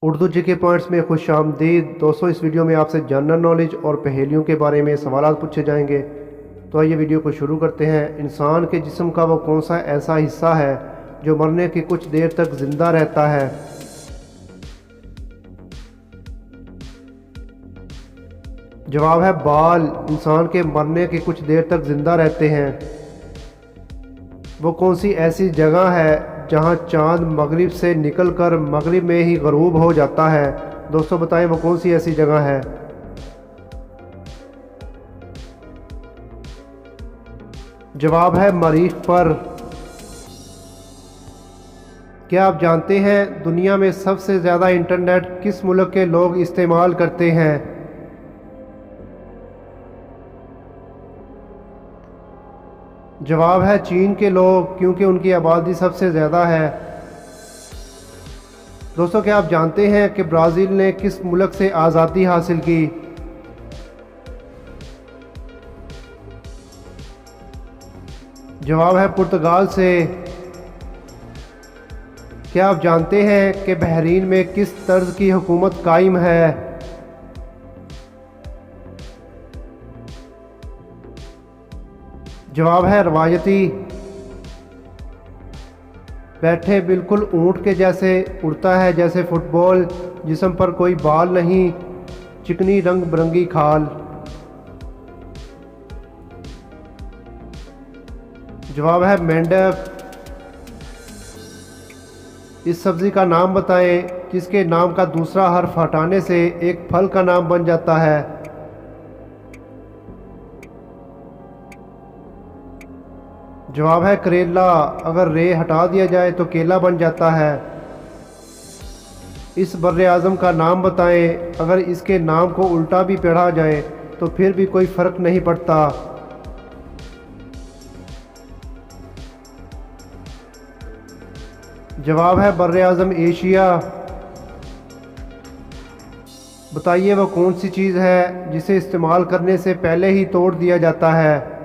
Urdu GK points में खुशामदीद दोस्तों। इस वीडियो में आपसे जनरल नॉलेज और पहेलियों के बारे में सवाल पूछे जाएंगे। तो आइए वीडियो को शुरू करते हैं। इंसान के जिस्म का वो कौन सा ऐसा हिस्सा है जो मरने की कुछ देर तक जिंदा रहता है? जवाब है बाल। इंसान के मरने की कुछ देर तक जिंदा रहते हैं। वो कौन सी ऐसी जगह है जहां चांद मगरिब से निकलकर मगरिब में ही गरूब हो जाता है? दोस्तों बताएं वो कौन सी ऐसी जगह है? जवाब है मरीख पर। क्या आप जानते हैं दुनिया में सबसे ज़्यादा इंटरनेट किस मुल्क के लोग इस्तेमाल करते हैं? जवाब है चीन के लोग, क्योंकि उनकी आबादी सबसे ज़्यादा है। दोस्तों क्या आप जानते हैं कि ब्राज़ील ने किस मुल्क से आज़ादी हासिल की? जवाब है पुर्तगाल से। क्या आप जानते हैं कि बहरीन में किस तर्ज की हुकूमत कायम है? जवाब है रवायती। बैठे बिल्कुल ऊंट के जैसे, उड़ता है जैसे फुटबॉल, जिस्म पर कोई बाल नहीं, चिकनी रंग बिरंगी खाल। जवाब है मेंढक। इस सब्ज़ी का नाम बताएं जिसके नाम का दूसरा हर्फ हटाने से एक फल का नाम बन जाता है। जवाब है करेला। अगर रे हटा दिया जाए तो केला बन जाता है। इस बर्रे आज़म का नाम बताएं, अगर इसके नाम को उल्टा भी पढ़ा जाए तो फिर भी कोई फ़र्क नहीं पड़ता। जवाब है बर्रे आज़म एशिया। बताइए वो कौन सी चीज़ है जिसे इस्तेमाल करने से पहले ही तोड़ दिया जाता है?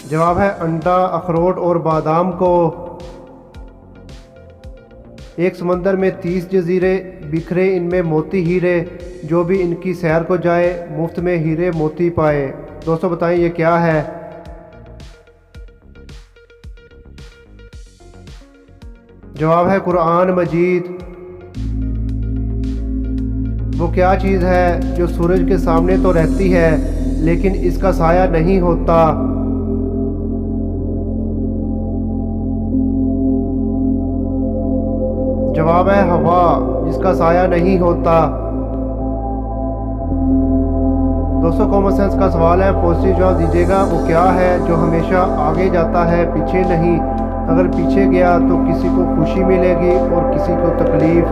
जवाब है अंडा, अखरोट और बादाम को। एक समंदर में 30 जजीरे बिखरे, इनमें मोती हीरे, जो भी इनकी सैर को जाए मुफ्त में हीरे मोती पाए। दोस्तों बताएं ये क्या है? जवाब है कुरान मजीद। वो क्या चीज़ है जो सूरज के सामने तो रहती है लेकिन इसका साया नहीं होता? जवाब है हवा, जिसका साया नहीं होता। दोस्तों कॉमन सेंस का सवाल है, पॉजिटिव जवाब दीजिएगा। वो क्या है जो हमेशा आगे जाता है पीछे नहीं? अगर पीछे गया तो किसी को खुशी मिलेगी और किसी को तकलीफ।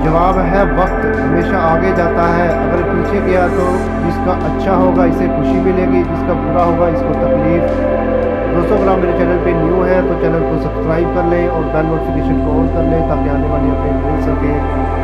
जवाब है वक्त हमेशा आगे जाता है, अगर पीछे गया तो जिसका अच्छा होगा इसे खुशी मिलेगी, जिसका बुरा होगा इसको तकलीफ। दोस्तों अगर आप मेरे चैनल पे न्यू हैं तो चैनल को सब्सक्राइब कर लें और बेल नोटिफिकेशन को ऑन कर लें ताकि आने वाली अपडेट मिल सके।